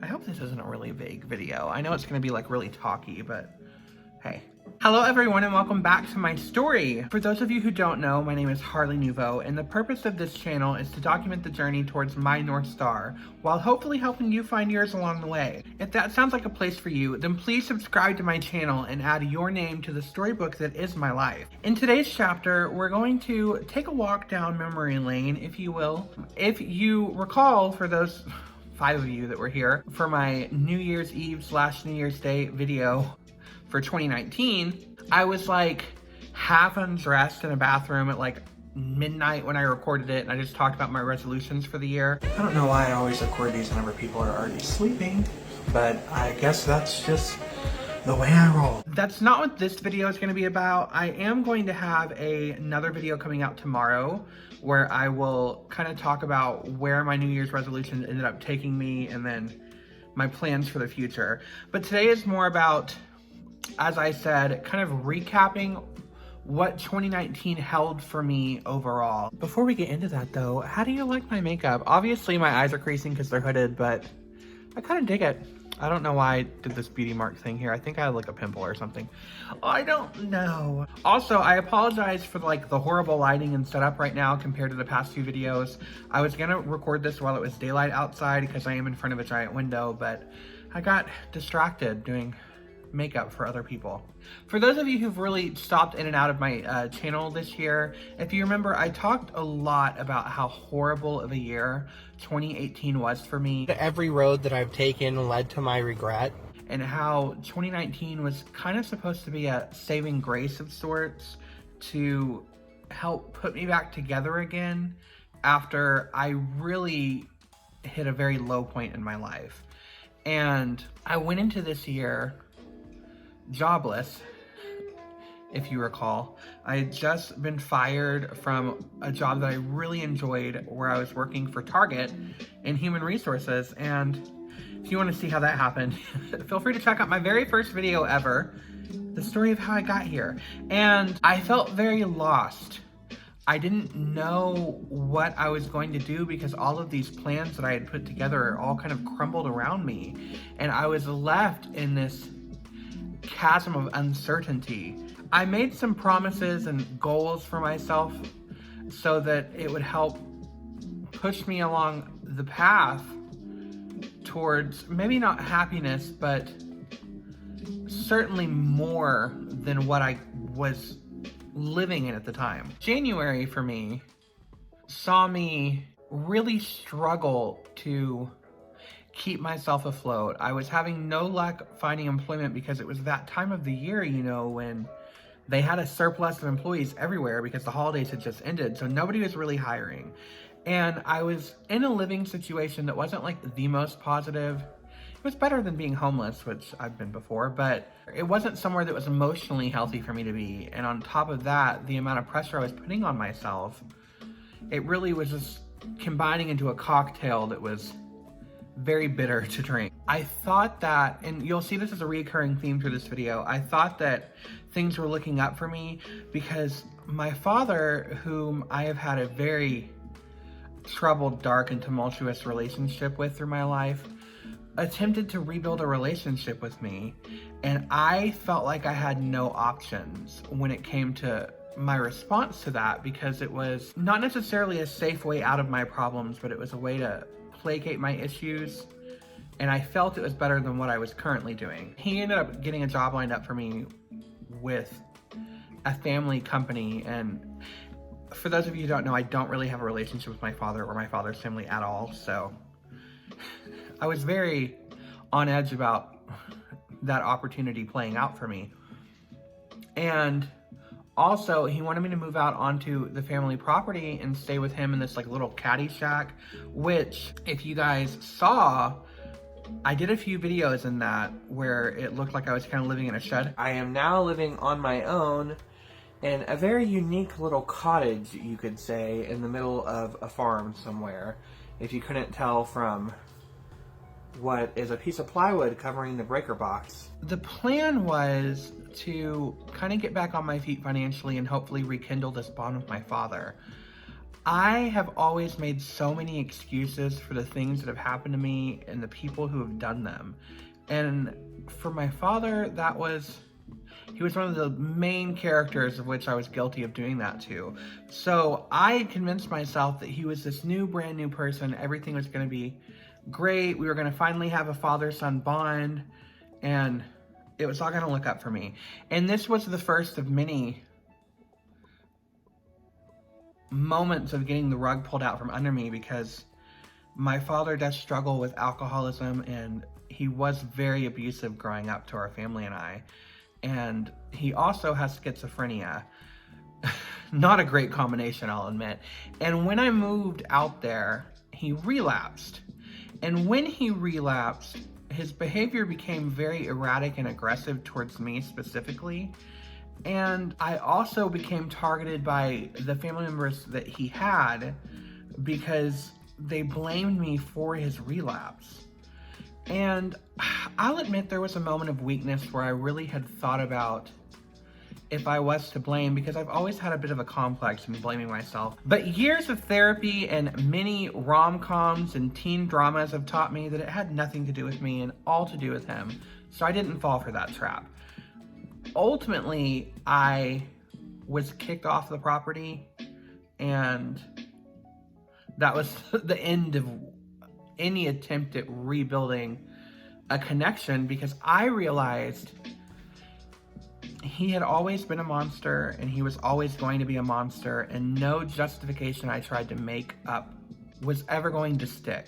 I hope this isn't a really vague video. I know it's gonna be like really talky, but hey. Hello everyone and welcome back to my story. For those of you who don't know, my name is Harley Nouveau and the purpose of this channel is to document the journey towards my North Star while hopefully helping you find yours along the way. If that sounds like a place for you, then please subscribe to my channel and add your name to the storybook that is my life. In today's chapter, we're going to take a walk down memory lane, if you will. If you recall, for those 5 of you that were here for my New Year's Eve / New Year's Day video for 2019, I was like half undressed in a bathroom at like midnight when I recorded it, and I just talked about my resolutions for the year. I don't know why I always record these whenever people are already sleeping, but I guess that's just the way I roll. That's not what this video is going to be about. I am going to have another video coming out tomorrow where I will kind of talk about where my New Year's resolutions ended up taking me and then my plans for the future. But today is more about, as I said, kind of recapping what 2019 held for me overall. Before we get into that though, how do you like my makeup? Obviously my eyes are creasing because they're hooded, but I kind of dig it. I don't know why I did this beauty mark thing here. I think I had like a pimple or something. I don't know. Also, I apologize for like the horrible lighting and setup right now compared to the past few videos. I was gonna record this while it was daylight outside because I am in front of a giant window, but I got distracted doing makeup for other people. For those of you who've really stopped in and out of my channel this year, if you remember, I talked a lot about how horrible of a year 2018 was for me. Every road that I've taken led to my regret, and how 2019 was kind of supposed to be a saving grace of sorts to help put me back together again after I really hit a very low point in my life. And I went into this year jobless, if you recall. I had just been fired from a job that I really enjoyed where I was working for Target in human resources. And if you want to see how that happened, feel free to check out my very first video ever, the story of how I got here. And I felt very lost. I didn't know what I was going to do because all of these plans that I had put together all kind of crumbled around me. And I was left in this chasm of uncertainty. I made some promises and goals for myself so that it would help push me along the path towards maybe not happiness, but certainly more than what I was living in at the time. January for me saw me really struggle to keep myself afloat. I was having no luck finding employment because it was that time of the year, you know, when they had a surplus of employees everywhere because the holidays had just ended, so nobody was really hiring. And I was in a living situation that wasn't like the most positive. It was better than being homeless, which I've been before, but it wasn't somewhere that was emotionally healthy for me to be. And on top of that, the amount of pressure I was putting on myself, it really was just combining into a cocktail that was very bitter to drink. I thought that, and you'll see this as a recurring theme through this video, I thought that things were looking up for me because my father, whom I have had a very troubled, dark, and tumultuous relationship with through my life, attempted to rebuild a relationship with me, and I felt like I had no options when it came to my response to that, because it was not necessarily a safe way out of my problems, but it was a way to placate my issues, and I felt it was better than what I was currently doing. He ended up getting a job lined up for me with a family company, and for those of you who don't know, I don't really have a relationship with my father or my father's family at all, so I was very on edge about that opportunity playing out for me. And also, he wanted me to move out onto the family property and stay with him in this like little caddy shack, which if you guys saw, I did a few videos in that where it looked like I was kind of living in a shed. I am now living on my own in a very unique little cottage, you could say, in the middle of a farm somewhere, if you couldn't tell from what is a piece of plywood covering the breaker box. The plan was to kind of get back on my feet financially and hopefully rekindle this bond with my father. I have always made so many excuses for the things that have happened to me and the people who have done them. And for my father, he was one of the main characters of which I was guilty of doing that to. So I convinced myself that he was this brand new person. Everything was going to be great. We were going to finally have a father-son bond, and it was all going to look up for me. And this was the first of many moments of getting the rug pulled out from under me, because my father does struggle with alcoholism, and he was very abusive growing up to our family and I. And he also has schizophrenia. Not a great combination, I'll admit. And when I moved out there, he relapsed. And when he relapsed, his behavior became very erratic and aggressive towards me specifically. And I also became targeted by the family members that he had because they blamed me for his relapse. And I'll admit there was a moment of weakness where I really had thought about if I was to blame, because I've always had a bit of a complex in blaming myself. But years of therapy and many rom-coms and teen dramas have taught me that it had nothing to do with me and all to do with him. So I didn't fall for that trap. Ultimately, I was kicked off the property, and that was the end of any attempt at rebuilding a connection, because I realized he had always been a monster and he was always going to be a monster, and no justification I tried to make up was ever going to stick.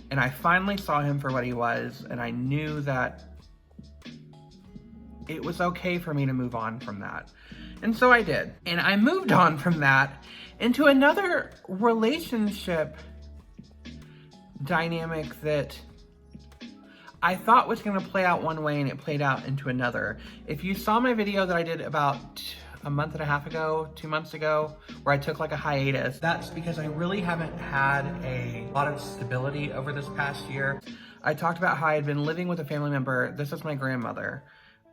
And I finally saw him for what he was, and I knew that it was okay for me to move on from that. And so I did. And I moved on from that into another relationship dynamic that I thought was going to play out one way, and it played out into another. If you saw my video that I did about a month and a half ago, 2 months ago, where I took like a hiatus, that's because I really haven't had a lot of stability over this past year. I talked about how I had been living with a family member. This is my grandmother.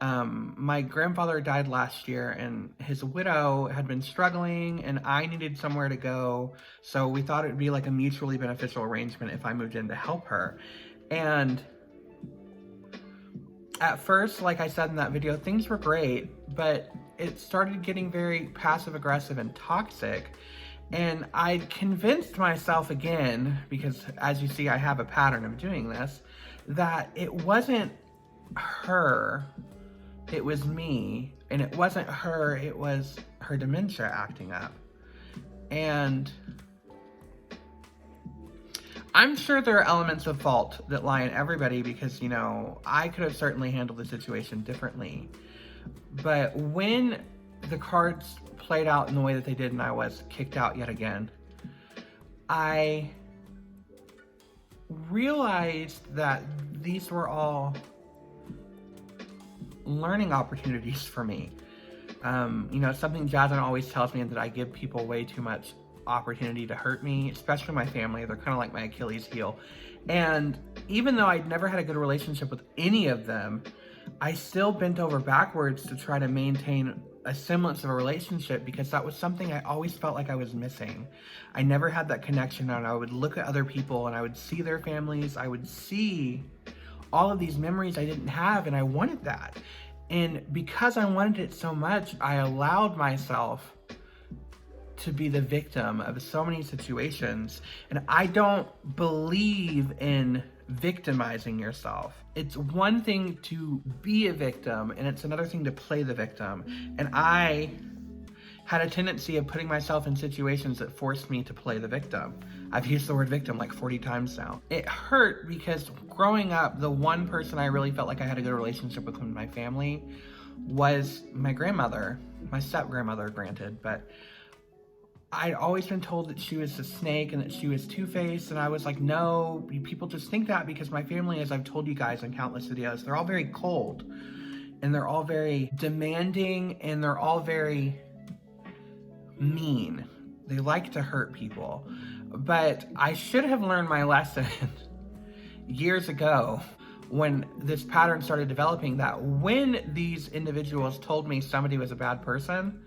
My grandfather died last year, and his widow had been struggling, and I needed somewhere to go. So we thought it would be like a mutually beneficial arrangement if I moved in to help her. And at first, like I said in that video, things were great, but it started getting very passive aggressive and toxic. And I convinced myself again, because as you see, I have a pattern of doing this, that it wasn't her, it was me, and it wasn't her, it was her dementia acting up. And I'm sure there are elements of fault that lie in everybody, because, you know, I could have certainly handled the situation differently. But when the cards played out in the way that they did and I was kicked out yet again, I realized that these were all learning opportunities for me. You know, something Jasmine always tells me, that I give people way too much opportunity to hurt me, especially my family. They're kind of like my Achilles heel. And even though I'd never had a good relationship with any of them, I still bent over backwards to try to maintain a semblance of a relationship, because that was something I always felt like I was missing. I never had that connection, and I would look at other people and I would see their families. I would see all of these memories I didn't have, and I wanted that. And because I wanted it so much, I allowed myself to be the victim of so many situations. And I don't believe in victimizing yourself. It's one thing to be a victim, and it's another thing to play the victim. And I had a tendency of putting myself in situations that forced me to play the victim. I've used the word victim like 40 times now. It hurt because growing up, the one person I really felt like I had a good relationship with in my family was my grandmother, my step-grandmother, granted, but I'd always been told that she was a snake and that she was two-faced, and I was like, no, people just think that because my family, as I've told you guys in countless videos, they're all very cold, and they're all very demanding, and they're all very mean. They like to hurt people. But I should have learned my lesson years ago when this pattern started developing, that when these individuals told me somebody was a bad person,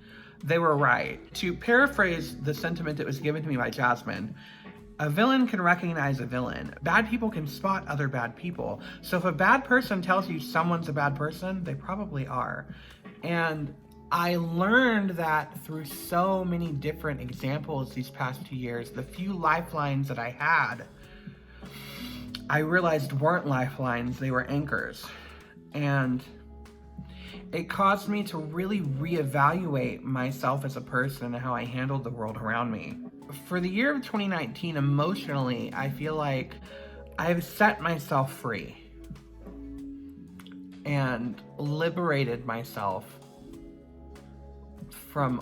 they were right. To paraphrase the sentiment that was given to me by Jasmine, a villain can recognize a villain. Bad people can spot other bad people. So if a bad person tells you someone's a bad person, they probably are. And I learned that through so many different examples these past 2 years. The few lifelines that I had, I realized weren't lifelines, they were anchors. And it caused me to really reevaluate myself as a person and how I handled the world around me. For the year of 2019, emotionally, I feel like I've set myself free and liberated myself from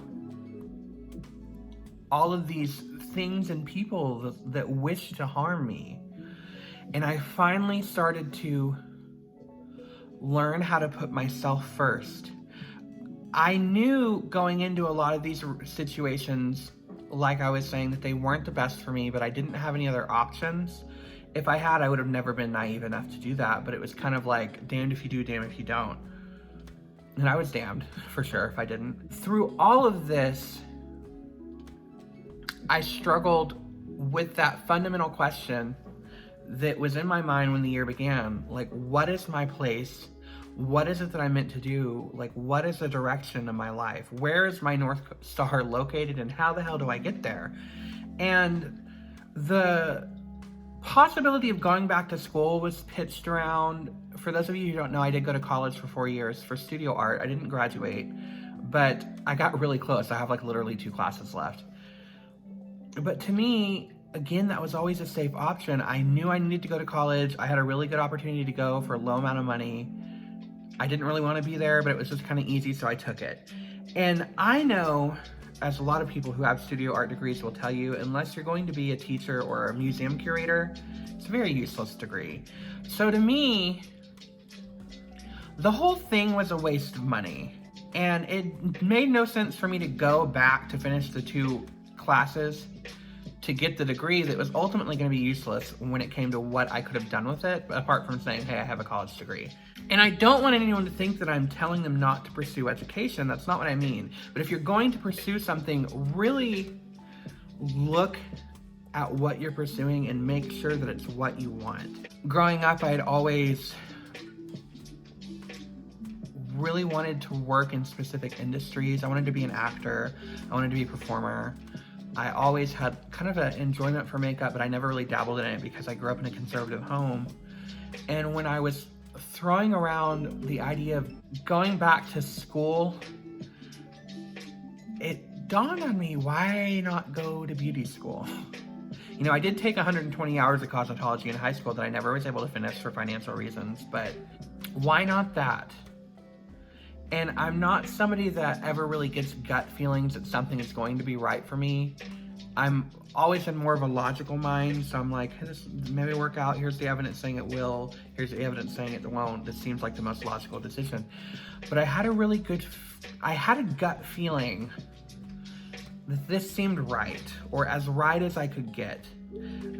all of these things and people that wish to harm me. And I finally started to learn how to put myself first. I knew going into a lot of these situations, like I was saying, that they weren't the best for me, but I didn't have any other options. If I had, I would have never been naive enough to do that, but it was kind of like, damned if you do, damned if you don't. And I was damned, for sure, if I didn't. Through all of this, I struggled with that fundamental question that was in my mind when the year began. Like, what is my place? What is it that I'm meant to do? Like, what is the direction of my life? Where is my North Star located, and how the hell do I get there? And the possibility of going back to school was pitched around. For those of you who don't know, I did go to college for 4 years for studio art. I didn't graduate, but I got really close. I have like literally 2 classes left. But to me, again, that was always a safe option. I knew I needed to go to college. I had a really good opportunity to go for a low amount of money. I didn't really want to be there, but it was just kind of easy, so I took it. And I know, as a lot of people who have studio art degrees will tell you, unless you're going to be a teacher or a museum curator, it's a very useless degree. So to me, the whole thing was a waste of money. And it made no sense for me to go back to finish the 2 classes to get the degree that was ultimately going to be useless when it came to what I could have done with it, apart from saying, hey, I have a college degree. And I don't want anyone to think that I'm telling them not to pursue education. That's not what I mean. But if you're going to pursue something, really look at what you're pursuing and make sure that it's what you want. Growing up, I had always really wanted to work in specific industries. I wanted to be an actor. I wanted to be a performer. I always had kind of an enjoyment for makeup, but I never really dabbled in it because I grew up in a conservative home. And when I was throwing around the idea of going back to school, it dawned on me, why not go to beauty school? You know, I did take 120 hours of cosmetology in high school that I never was able to finish for financial reasons, but why not that? And I'm not somebody that ever really gets gut feelings that something is going to be right for me. I'm always in more of a logical mind, so I'm like, hey, this maybe work out. Here's the evidence saying it will. Here's the evidence saying it won't. This seems like the most logical decision. But I had a gut feeling that this seemed right, or as right as I could get.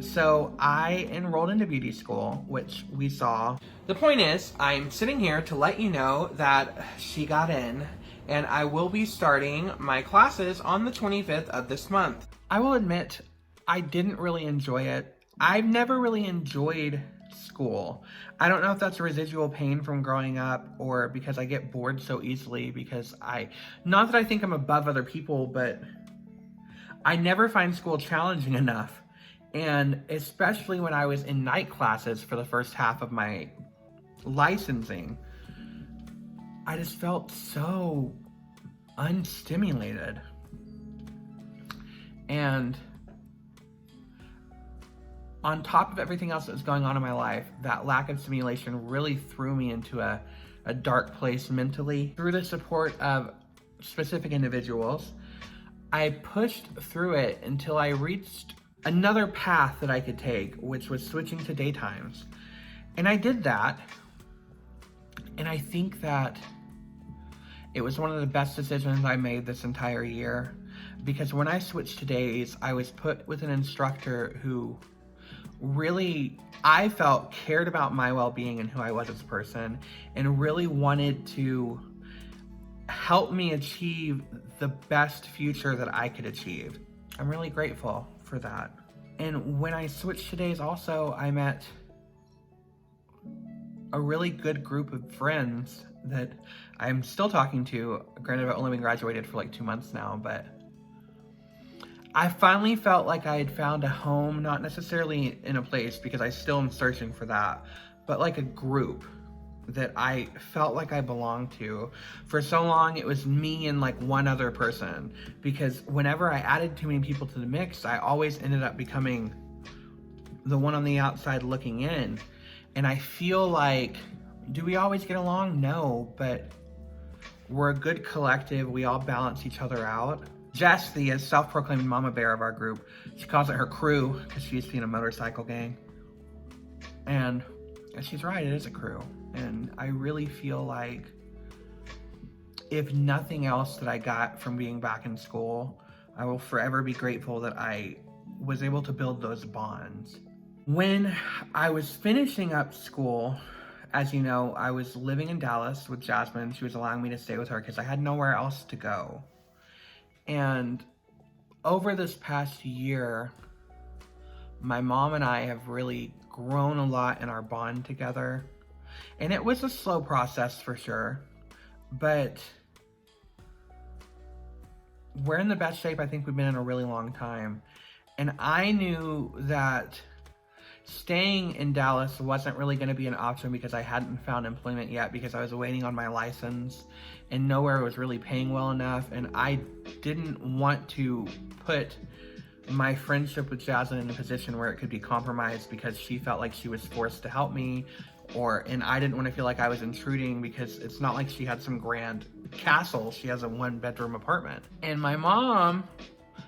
So I enrolled into beauty school, which we saw. The point is, I'm sitting here to let you know that she got in, and I will be starting my classes on the 25th of this month. I will admit, I didn't really enjoy it. I've never really enjoyed school. I don't know if that's a residual pain from growing up or because I get bored so easily because not that I think I'm above other people, but I never find school challenging enough. And especially when I was in night classes for the first half of my licensing, I just felt so unstimulated. And on top of everything else that was going on in my life, that lack of stimulation really threw me into a dark place mentally. Through the support of specific individuals, I pushed through it until I reached another path that I could take, which was switching to daytimes. And I did that, and I think that it was one of the best decisions I made this entire year, because when I switched to days, I was put with an instructor who really, I felt, cared about my well-being and who I was as a person, and really wanted to helped me achieve the best future that I could achieve. I'm really grateful for that. And when I switched to days also, I met a really good group of friends that I'm still talking to. Granted, I've only been graduated for like 2 months now, but I finally felt like I had found a home, not necessarily in a place because I still am searching for that, but like a group that I felt like I belonged to. For so long, it was me and like one other person, because whenever I added too many people to the mix, I always ended up becoming the one on the outside looking in. And I feel like, do we always get along? No, but we're a good collective. We all balance each other out. Jess, the self-proclaimed mama bear of our group, she calls it her crew because she's seen a motorcycle gang. And she's right, it is a crew. And I really feel like, if nothing else that I got from being back in school, I will forever be grateful that I was able to build those bonds. When I was finishing up school, as you know, I was living in Dallas with Jasmine. She was allowing me to stay with her because I had nowhere else to go. And over this past year, my mom and I have really grown a lot in our bond together. And it was a slow process for sure, but we're in the best shape I think we've been in a really long time. And I knew that staying in Dallas wasn't really going to be an option because I hadn't found employment yet, because I was waiting on my license and nowhere was really paying well enough. And I didn't want to put my friendship with Jasmine in a position where it could be compromised because she felt like she was forced to help me, and I didn't want to feel like I was intruding, because it's not like she had some grand castle. She has a 1-bedroom apartment. And my mom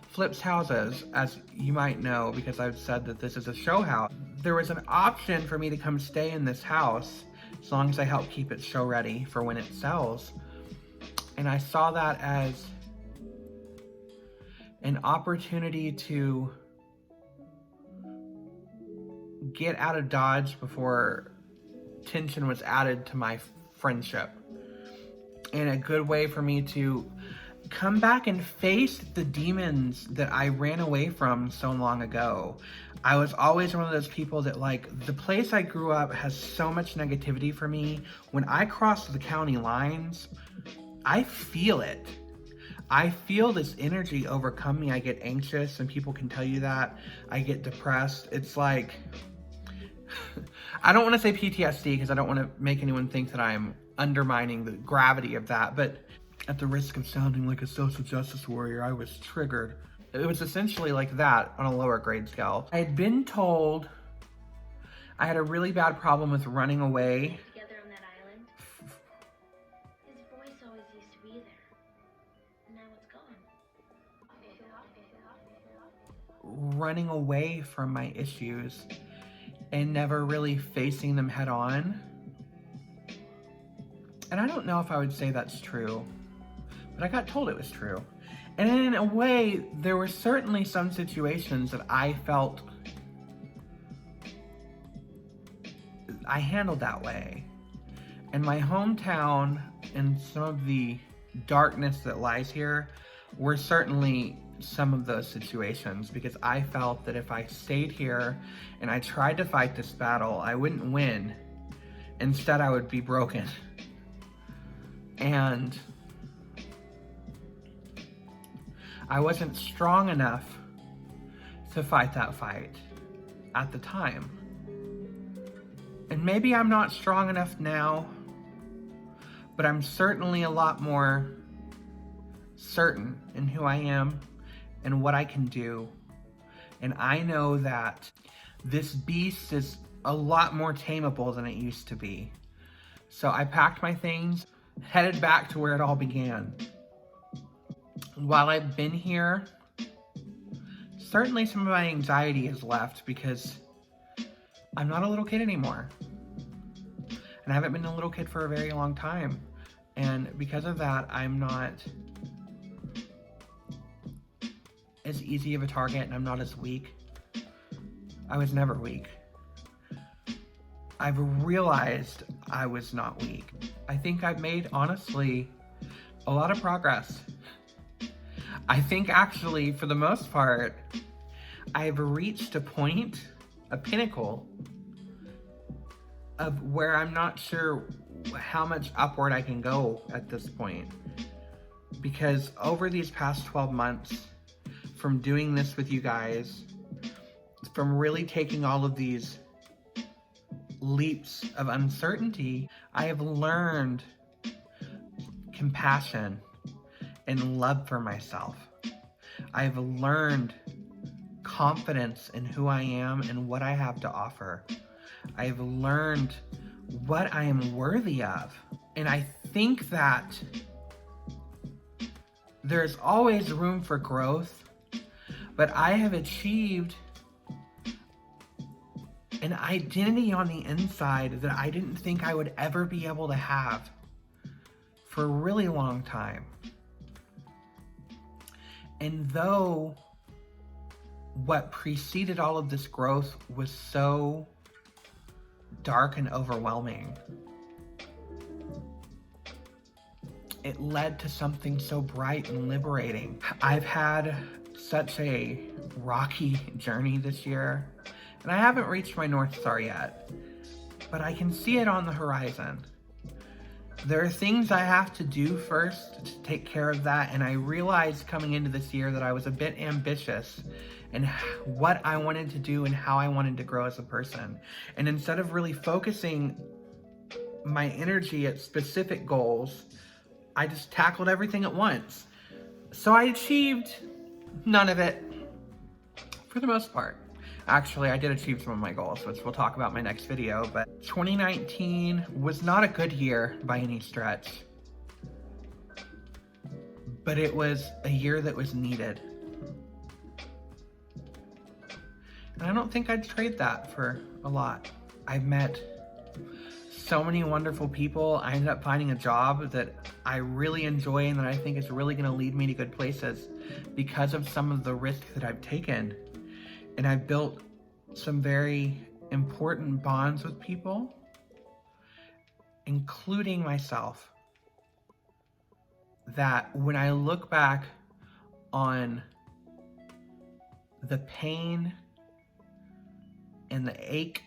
flips houses, as you might know, because I've said that this is a show house. There was an option for me to come stay in this house as long as I help keep it show ready for when it sells. And I saw that as an opportunity to get out of Dodge before tension was added to my friendship, and a good way for me to come back and face the demons that I ran away from so long ago. I was always one of those people that, like, the place I grew up has so much negativity for me. When I cross the county lines, I feel it. I feel this energy overcome me. I get anxious, and people can tell you that. I get depressed. It's like, I don't want to say PTSD because I don't want to make anyone think that I'm undermining the gravity of that, but at the risk of sounding like a social justice warrior, I was triggered. It was essentially like that on a lower grade scale. I had been told I had a really bad problem with running away. Together on that island. His voice always used to be there. And now it's gone. Running away from my issues and never really facing them head on. And I don't know if I would say that's true, but I got told it was true. And in a way, there were certainly some situations that I felt I handled that way. And my hometown and some of the darkness that lies here were certainly some of those situations, because I felt that if I stayed here and I tried to fight this battle, I wouldn't win. Instead, I would be broken. And I wasn't strong enough to fight that fight at the time. And maybe I'm not strong enough now, but I'm certainly a lot more certain in who I am and what I can do. And I know that this beast is a lot more tameable than it used to be. So I packed my things, headed back to where it all began. While I've been here, certainly some of my anxiety has left, because I'm not a little kid anymore. And I haven't been a little kid for a very long time. And because of that, I'm not as easy of a target, and I'm not as weak. I was never weak. I've realized I was not weak. I think I've made, honestly, a lot of progress. I think actually, for the most part, I've reached a point, a pinnacle, of where I'm not sure how much upward I can go at this point. Because over these past 12 months, from doing this with you guys, from really taking all of these leaps of uncertainty, I have learned compassion and love for myself. I've learned confidence in who I am and what I have to offer. I've learned what I am worthy of. And I think that there's always room for growth, but I have achieved an identity on the inside that I didn't think I would ever be able to have for a really long time. And though what preceded all of this growth was so dark and overwhelming, it led to something so bright and liberating. I've had such a rocky journey this year, and I haven't reached my North Star yet, but I can see it on the horizon. There are things I have to do first to take care of that, and I realized coming into this year that I was a bit ambitious in what I wanted to do and how I wanted to grow as a person. And instead of really focusing my energy at specific goals, I just tackled everything at once. So I achieved none of it, for the most part. Actually, I did achieve some of my goals, which we'll talk about in my next video, but 2019 was not a good year by any stretch. But it was a year that was needed. And I don't think I'd trade that for a lot. I've met so many wonderful people. I ended up finding a job that I really enjoy and that I think is really gonna lead me to good places because of some of the risks that I've taken. And I've built some very important bonds with people, including myself, that when I look back on the pain and the ache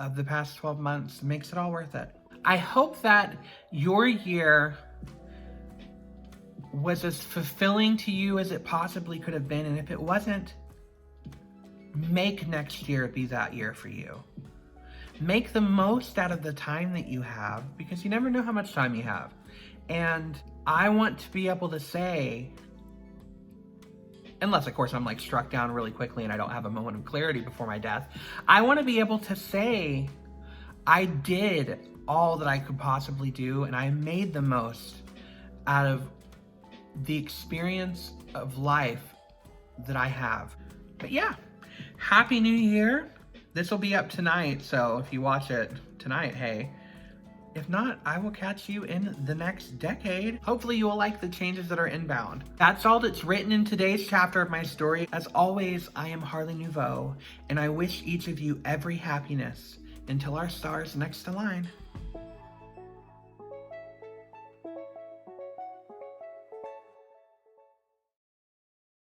of the past 12 months, makes it all worth it. I hope that your year was as fulfilling to you as it possibly could have been, and if it wasn't, make next year be that year for you. Make the most out of the time that you have, because you never know how much time you have. And I want to be able to say, unless of course I'm like struck down really quickly and I don't have a moment of clarity before my death, I want to be able to say, I did all that I could possibly do and I made the most out of the experience of life that I have. But yeah, Happy New Year. This will be up tonight, so if you watch it tonight, hey. If not, I will catch you in the next decade. Hopefully you will like the changes that are inbound. That's all that's written in today's chapter of my story. As always, I am Harley Nouveau, and I wish each of you every happiness until our stars next align.